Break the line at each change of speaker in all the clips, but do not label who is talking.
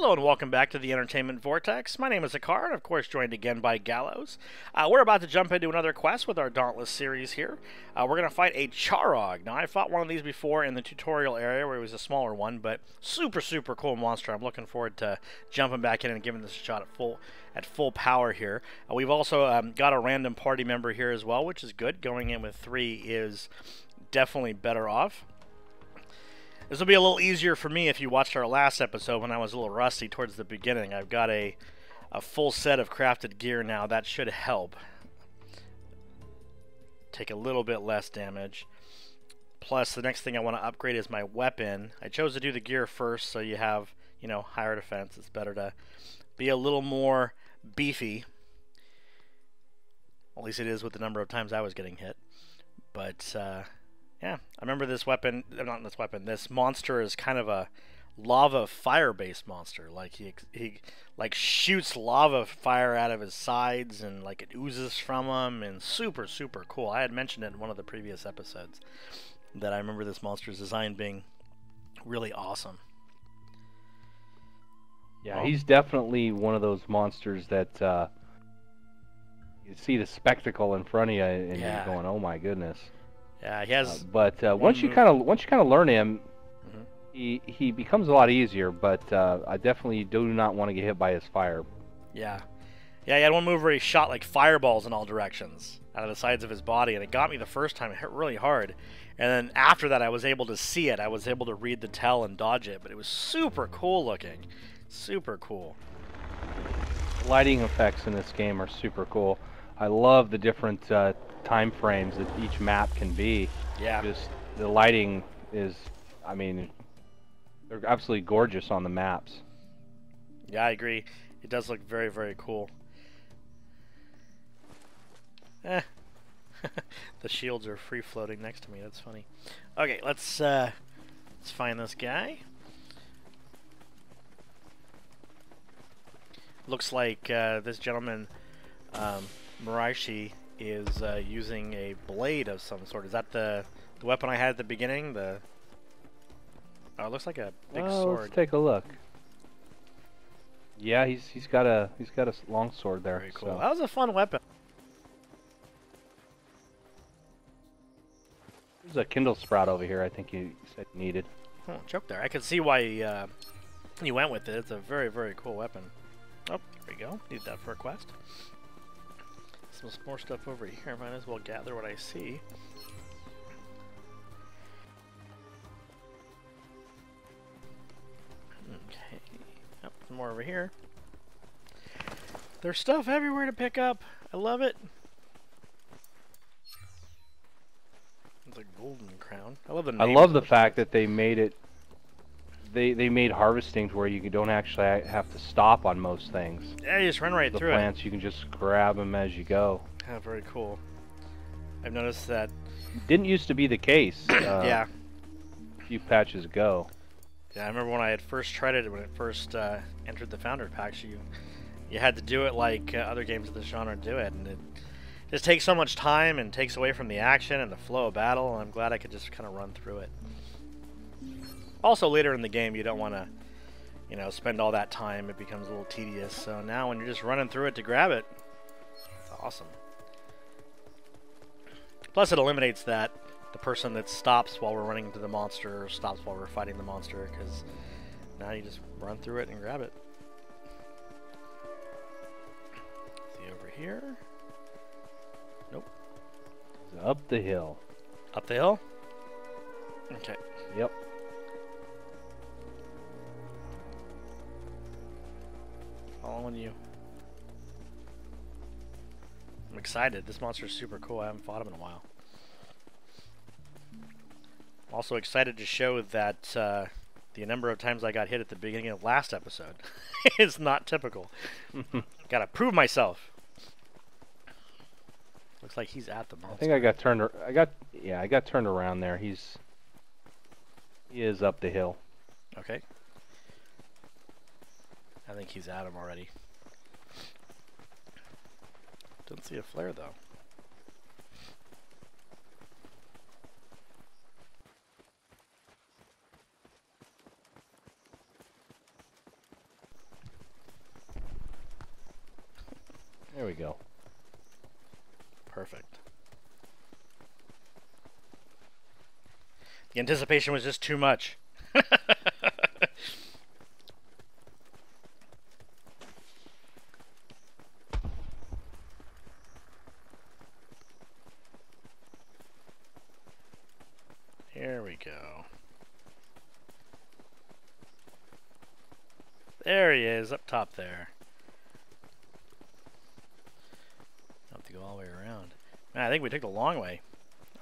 Hello and welcome back to the Entertainment Vortex. My name is Akar, and of course joined again by Gallows. We're about to jump into another quest with our Dauntless series here. We're going to fight a Charog. Now, I fought one of these before in the tutorial area where it was a smaller one, but super cool monster. I'm looking forward to jumping back in and giving this a shot at full power here. We've also got a random party member here as well, which is good. Going in with 3 is definitely better off. This will be a little easier for me if you watched our last episode when I was a little rusty towards the beginning. I've got a full set of crafted gear now. That should help. Take a little bit less damage. Plus, the next thing I want to upgrade is my weapon. I chose to do the gear first so you have, you know, higher defense. It's better to be a little more beefy. At least it is with the number of times I was getting hit. But, yeah, I remember this weapon, not this weapon, this monster is kind of a lava fire-based monster. Like, he like shoots lava fire out of his sides and like it oozes from him, and super cool. I had mentioned it in one of the previous episodes that I remember this monster's design being really awesome.
Yeah, he's definitely one of those monsters that you see the spectacle in front of you and you're going, "Oh my goodness."
Yeah, he has.
But once you kind of learn him, he becomes a lot easier. But I definitely do not want to get hit by his fire.
Yeah, he had one move where he shot like fireballs in all directions out of the sides of his body, and it got me the first time. It hit really hard, and then after that, I was able to see it. I was able to read the tell and dodge it. But it was super cool looking, super cool.
Lighting effects in this game are super cool. I love the different time frames that each map can be.
Yeah.
Just the lighting is, I mean, they're absolutely gorgeous on the maps.
Yeah, I agree. It does look very cool. The shields are free floating next to me. That's funny. Okay, let's find this guy. Looks like this gentleman, Miraishi, is using a blade of some sort. Is that the weapon I had at the beginning? Oh, it looks like a big sword.
Let's take a look. Yeah, he's got a long sword there.
Very cool.
So.
That was a fun weapon.
There's a Kindle Sprout over here. I think you said you needed.
Oh, joke there. I can see why you went with it. It's a very cool weapon. Oh, there we go. Need that for a quest. Some more stuff over here. Might as well gather what I see. Okay. Oh, some more over here. There's stuff everywhere to pick up. I love it. It's a golden crown. I love the names.
I love the fact that they made it. They made harvesting to where you don't actually have to stop on most things.
Yeah, you just run right through
the plants, you can just grab them as you go.
Yeah, very cool. I've noticed that.
Didn't used to be the case.
Yeah.
A few patches ago.
Yeah, I remember when I had first tried it, when it first entered the Founder Packs, you had to do it like other games of this genre do it, and it just takes so much time and takes away from the action and the flow of battle, and I'm glad I could just kind of run through it. Also, later in the game, you don't want to, you know, spend all that time. It becomes a little tedious. So now when you're just running through it to grab it, it's awesome. Plus, it eliminates the person that stops while we're running into the monster or stops while we're fighting the monster, because now you just run through it and grab it. See over here? Nope.
Up the hill.
Up the hill? Okay.
Yep.
Following you. I'm excited. This monster is super cool. I haven't fought him in a while. I'm also excited to show that the number of times I got hit at the beginning of last episode is not typical. Gotta prove myself. Looks like he's at the monster.
I think I got turned. I got turned around there. He is up the hill.
Okay. I think he's at him already. Don't see a flare though. Perfect. The anticipation was just too much. Here we go. There he is, up top there. Have to go all the way around. Man, I think we took the long way.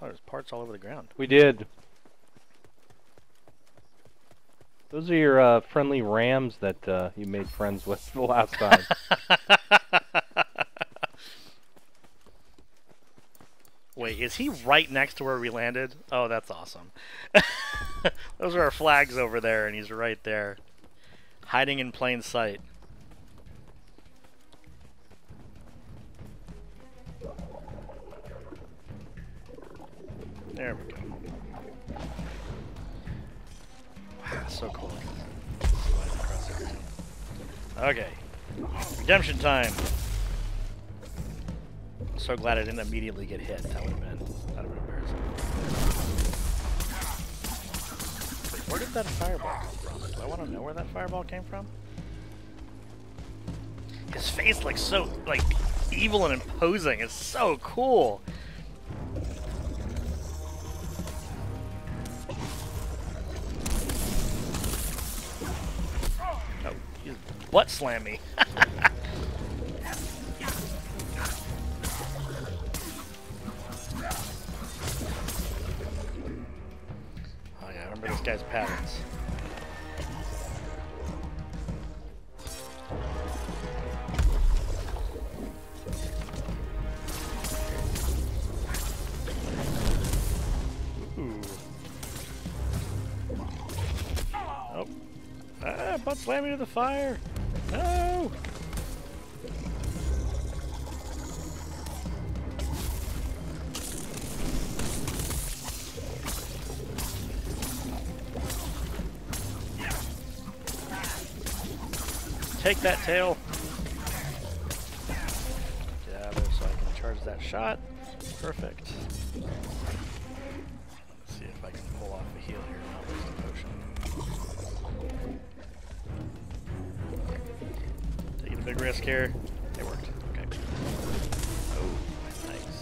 Oh, there's parts all over the ground.
We did. Those are your friendly rams that you made friends with the last time.
Wait, is he right next to where we landed? Oh, that's awesome. Those are our flags over there, and he's right there. Hiding in plain sight. There we go. Wow, so cool. Okay. Redemption time. I'm so glad I didn't immediately get hit. That would have been embarrassing. Wait, where did that fireball come from? Do I want to know where that fireball came from? His face looks so evil and imposing. It's so cool. Oh, he's butt slammed me. This guy's patterns. Ooh. Oh. Ah, butt slam me to the fire. No. Take that tail. Get out of there so I can charge that shot. Perfect. Let's see if I can pull off a heal here and not lose the potion. Taking a big risk here. It worked. Okay. Oh, nice.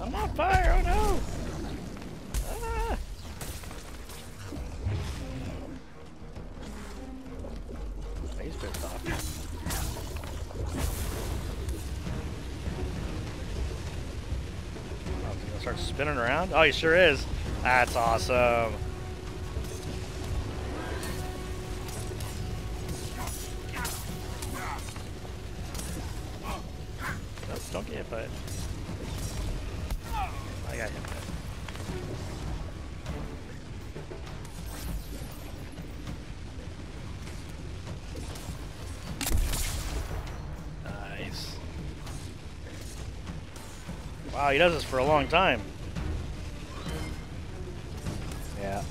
I'm on fire! Oh no! He's pissed off. Oh, he's gonna start spinning around? Oh, he sure is. That's awesome. Nope, don't get hit by it. I got hit by it. Wow, he does this for a long time.
Yeah.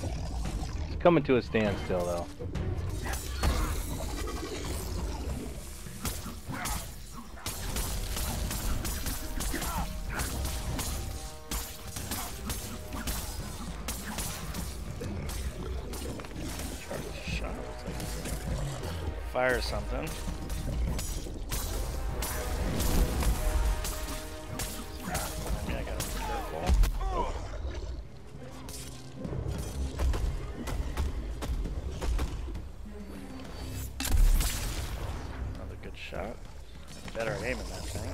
It's coming to a standstill, though.
Charge the shot. Looks like he's gonna fire something. Shot. Better at aiming that thing.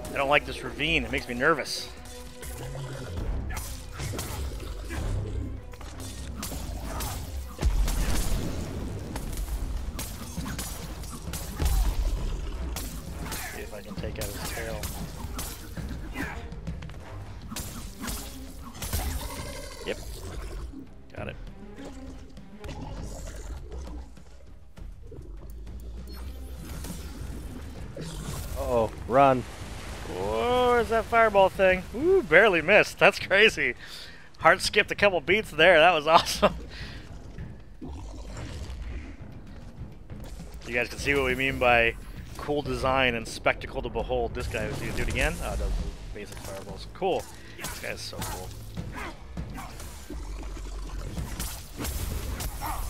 I don't like this ravine. It makes me nervous. See if I can take out his tail. Yep. Got it.
Uh-oh, run.
Whoa, where's that fireball thing? Ooh, barely missed. That's crazy. Heart skipped a couple beats there. That was awesome. You guys can see what we mean by cool design and spectacle to behold. This guy, was he gonna do it again? Oh, it does basic fireballs. Cool. This guy is so cool.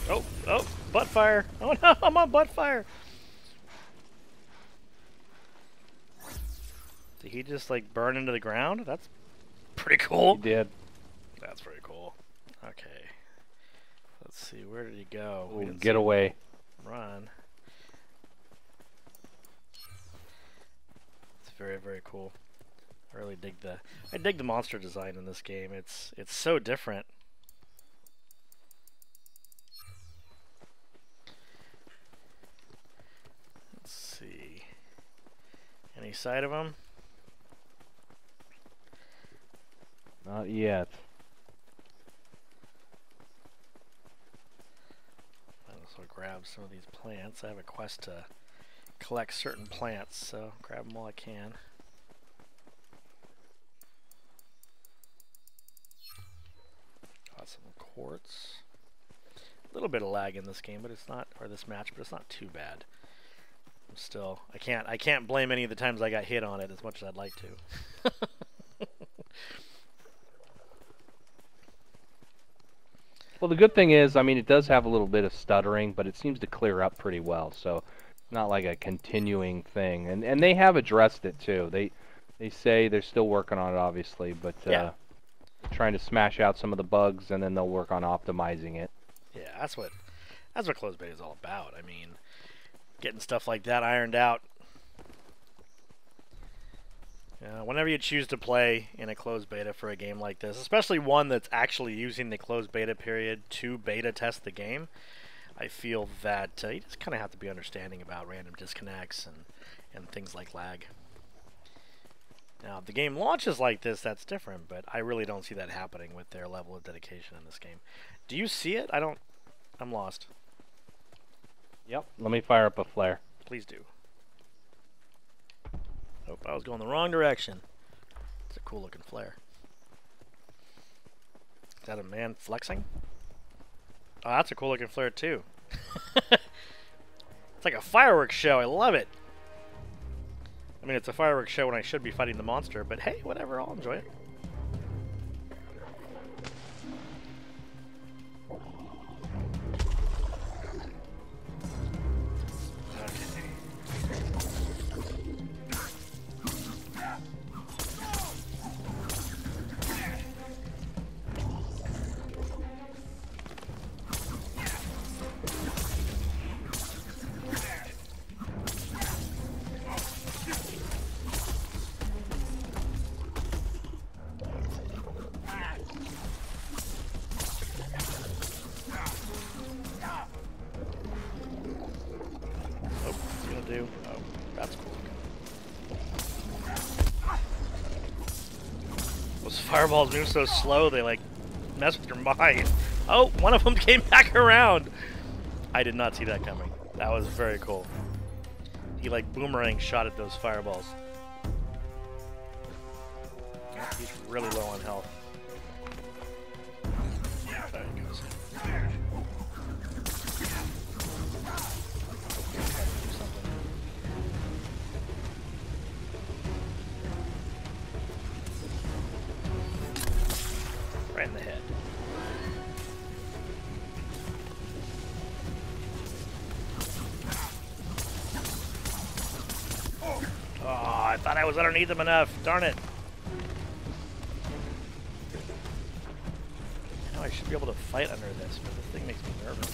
Oh, oh, butt fire. Oh no, I'm on butt fire. Did he just like burn into the ground? That's pretty cool.
He did.
That's pretty cool. Okay. Let's see, where did he go?
Ooh, get away.
Run. It's very, very cool. I really dig the monster design in this game. It's so different. Let's see. Any sight of him?
Not yet.
I'll also grab some of these plants. I have a quest to collect certain plants, so grab them while I can. Got some quartz. A little bit of lag in this game, but it's not, or this match, but it's not too bad. I'm still, I can't blame any of the times I got hit on it as much as I'd like to.
Well, the good thing is, I mean, it does have a little bit of stuttering, but it seems to clear up pretty well. So it's not like a continuing thing. And they have addressed it too. They say they're still working on it, obviously, but
yeah.
Trying to smash out some of the bugs, and then they'll work on optimizing it.
Yeah, that's what closed beta is all about. I mean, getting stuff like that ironed out. Whenever you choose to play in a closed beta for a game like this, especially one that's actually using the closed beta period to beta test the game, I feel that you just kind of have to be understanding about random disconnects and things like lag. Now, if the game launches like this, that's different, but I really don't see that happening with their level of dedication in this game. Do you see it? I'm lost.
Yep. Let me fire up a flare.
Please do. Oh, I was going the wrong direction. It's a cool looking flare. Is that a man flexing? Oh, that's a cool looking flare too. It's like a fireworks show. I love it. I mean, it's a fireworks show when I should be fighting the monster, but hey, whatever, I'll enjoy it. Do. Oh, that's cool. Those fireballs move so slow, they like mess with your mind. Oh, one of them came back around. I did not see that coming. That was very cool. He like boomerang shot at those fireballs. He's really low on health. There he goes. Right in the head. Oh, I thought I was underneath him enough. Darn it. Now I should be able to fight under this, but this thing makes me nervous.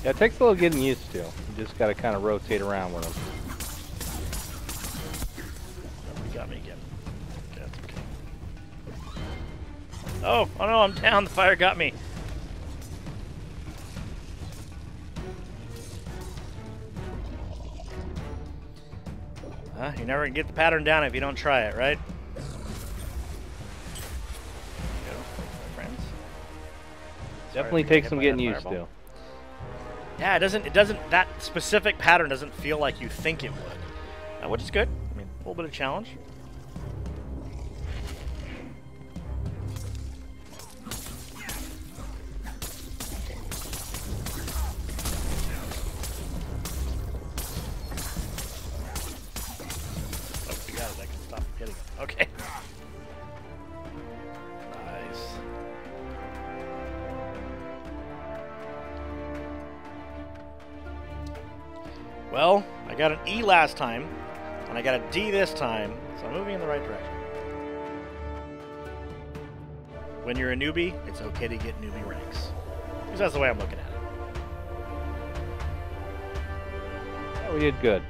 Yeah, it takes a little getting used to. You just got to kind of rotate around with them.
Oh, he got me again. That's okay. Oh no, I'm down. The fire got me. You never can get the pattern down if you don't try it, right? Go, friends.
Definitely takes some getting used to.
Yeah, it doesn't. That specific pattern doesn't feel like you think it would, which is good. I mean, a little bit of challenge. Okay. Nice. Well, I got an E last time, and I got a D this time, so I'm moving in the right direction. When you're a newbie, it's okay to get newbie ranks. Because that's the way I'm looking at it.
Oh, we did good.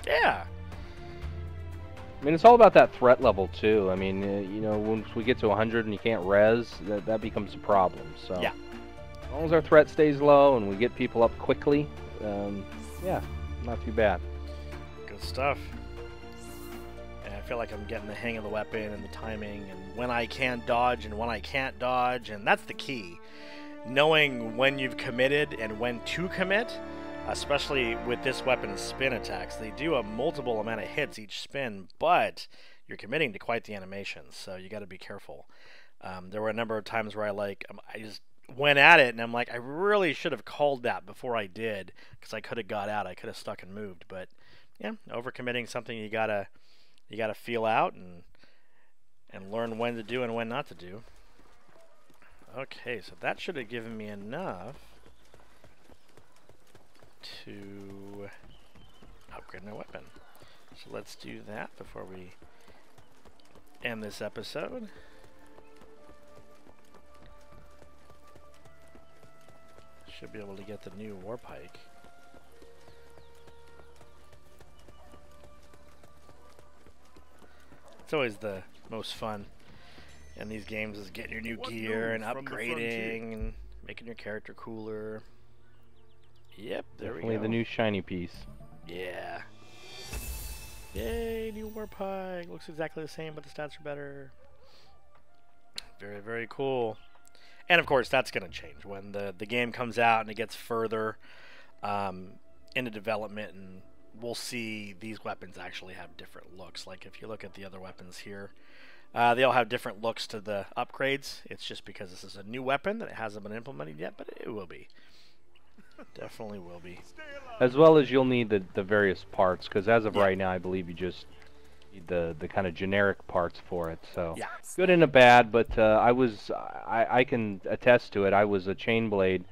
Yeah.
I mean, it's all about that threat level, too. I mean, you know, once we get to 100 and you can't res, that becomes a problem. So,
yeah.
As long as our threat stays low and we get people up quickly, yeah, not too bad.
Good stuff. And I feel like I'm getting the hang of the weapon and the timing and when I can dodge and when I can't dodge, and that's the key. Knowing when you've committed and when to commit. Especially with this weapon's spin attacks. They do a multiple amount of hits each spin, but you're committing to quite the animations, so you got to be careful. There were a number of times where I just went at it, and I'm like, I really should have called that before I did, because I could have got out, I could have stuck and moved. But yeah, overcommitting something you gotta feel out and learn when to do and when not to do. Okay, so that should have given me enough to upgrade my weapon. So let's do that before we end this episode. Should be able to get the new war pike. It's always the most fun in these games is getting your new gear and upgrading and making your character cooler. Yep, there we go.
Definitely the new shiny piece.
Yeah. Yay, new war pike. Looks exactly the same, but the stats are better. Very, very cool. And of course, that's going to change when the game comes out and it gets further into development, and we'll see these weapons actually have different looks. Like if you look at the other weapons here, they all have different looks to the upgrades. It's just because this is a new weapon that it hasn't been implemented yet, but it will be. Definitely will be.
As well as you'll need the various parts, because as of right now, I believe you just need the kind of generic parts for it. So
yeah.
Good and a bad, but I can attest to it. I was a Chainblade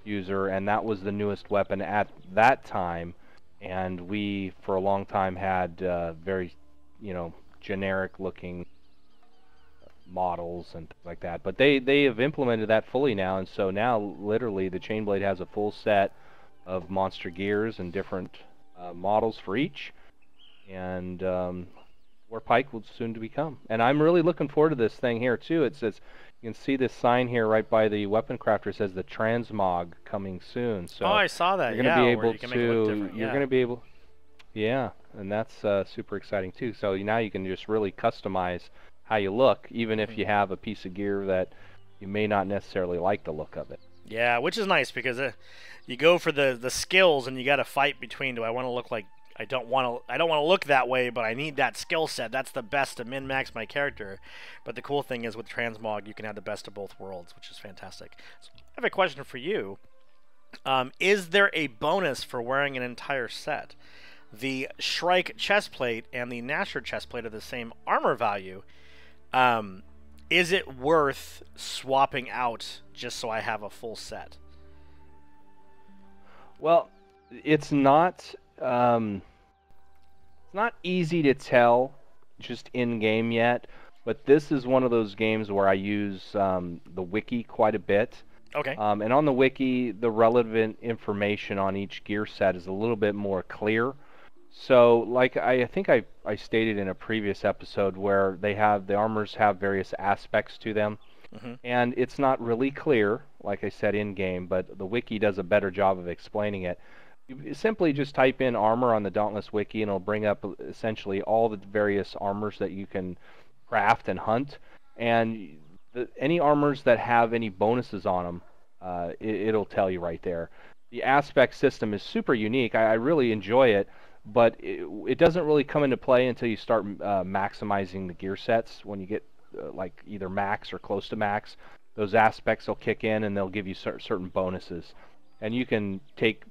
user, and that was the newest weapon at that time. And we, for a long time, had very, generic looking models and things like that, but they have implemented that fully now, and so now literally the Chainblade has a full set of monster gears and different models for each, and War Pike will soon to become. And I'm really looking forward to this thing here too. It says, you can see this sign here right by the weapon crafter, says the Transmog coming soon. So
I saw that.
You're going to be able
to.
You're going to be able. Yeah, and that's super exciting too. So now you can just really customize how you look, even if you have a piece of gear that you may not necessarily like the look of it.
Yeah, which is nice because you go for the skills, and you got to fight between. Do I want to look like I don't want to look that way, but I need that skill set. That's the best to min-max my character. But the cool thing is with Transmog, you can have the best of both worlds, which is fantastic. So I have a question for you. Is there a bonus for wearing an entire set? The Shrike chestplate and the Nasher chestplate are the same armor value. Is it worth swapping out just so I have a full set?
Well, it's not easy to tell just in game yet, but this is one of those games where I use the wiki quite a bit.
Okay.
And on the wiki, the relevant information on each gear set is a little bit more clear. So, like I think I stated in a previous episode, where the armors have various aspects to them, and it's not really clear, like I said, in game, but the wiki does a better job of explaining it. You simply just type in armor on the Dauntless wiki, and it'll bring up essentially all the various armors that you can craft and hunt. And any armors that have any bonuses on them, it'll tell you right there. The aspect system is super unique. I really enjoy it, but it doesn't really come into play until you start maximizing the gear sets. When you get like either max or close to max, those aspects will kick in and they'll give you certain bonuses. And you can take,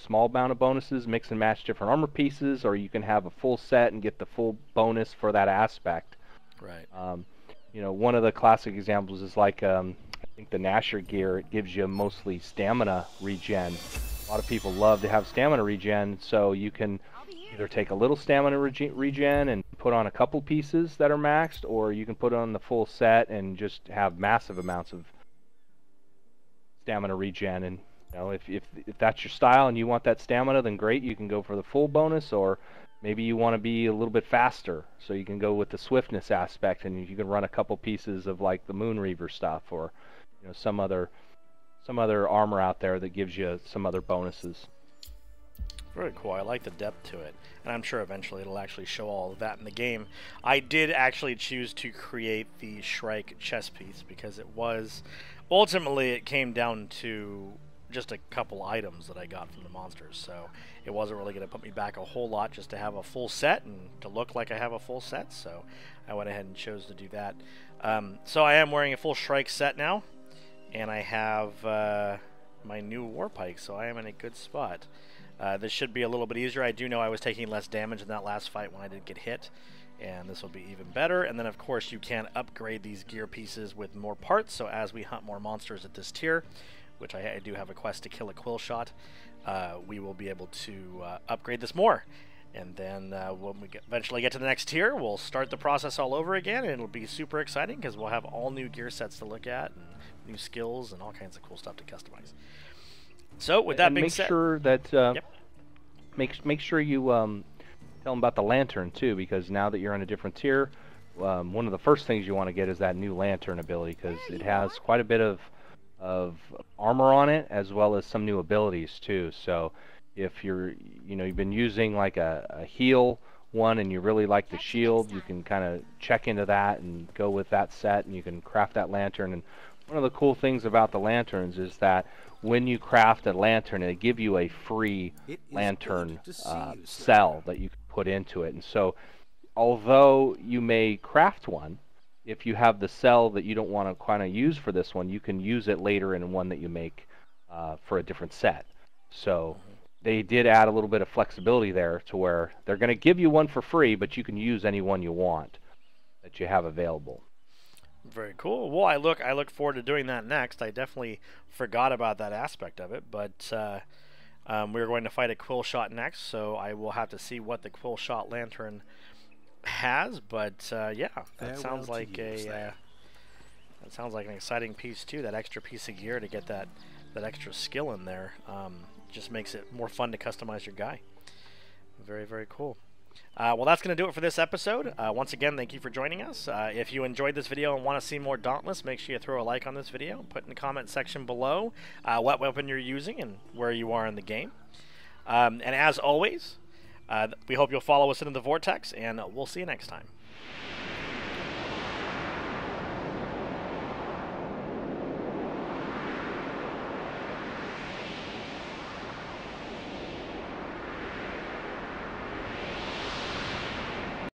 small amount of bonuses, mix and match different armor pieces, or you can have a full set and get the full bonus for that aspect.
Right.
One of the classic examples is like, I think the Nasher gear. It gives you mostly stamina regen. A lot of people love to have stamina regen, so you can either take a little stamina regen and put on a couple pieces that are maxed, or you can put on the full set and just have massive amounts of stamina regen. And if that's your style and you want that stamina, then great, you can go for the full bonus. Or maybe you want to be a little bit faster, so you can go with the swiftness aspect, and you can run a couple pieces of like the Moonreaver stuff, or some other armor out there that gives you some other bonuses.
Very cool. I like the depth to it, and I'm sure eventually it'll actually show all of that in the game. I did actually choose to create the Shrike chest piece because ultimately it came down to just a couple items that I got from the monsters, so it wasn't really going to put me back a whole lot just to have a full set and to look like I have a full set, so I went ahead and chose to do that. So I am wearing a full Shrike set now, and I have my new Warpike, so I am in a good spot. This should be a little bit easier. I do know I was taking less damage in that last fight when I didn't get hit, and this will be even better. And then of course you can upgrade these gear pieces with more parts, so as we hunt more monsters at this tier, which I do have a quest to kill a quill shot, we will be able to upgrade this more. And then when we eventually get to the next tier, we'll start the process all over again, and it'll be super exciting because we'll have all new gear sets to look at, and new skills, and all kinds of cool stuff to customize. So with that being said,
make sure you tell them about the lantern too, because now that you're on a different tier, one of the first things you want to get is that new lantern ability, because it has quite a bit of armor on it, as well as some new abilities too. So if you've been using like a heal one and you really like the shield, you can kind of check into that and go with that set, and you can craft that lantern. And one of the cool things about the lanterns is that when you craft a lantern, they give you a free lantern cell that you can put into it. And so although you may craft one, if you have the cell that you don't want to kind of use for this one, you can use it later in one that you make for a different set. So they did add a little bit of flexibility there, to where they're going to give you one for free, but you can use any one you want that you have available.
Very cool. Well, I look forward to doing that next. I definitely forgot about that aspect of it, but we're going to fight a quill shot next, so I will have to see what the quill shot lantern has. But yeah, that sounds like that sounds like an exciting piece too. That extra piece of gear to get that extra skill in there just makes it more fun to customize your guy. Very, very cool. Well, that's going to do it for this episode. Once again, thank you for joining us. If you enjoyed this video and want to see more Dauntless, make sure you throw a like on this video. Put in the comment section below what weapon you're using and where you are in the game. And as always, we hope you'll follow us into the Vortex, and we'll see you next time.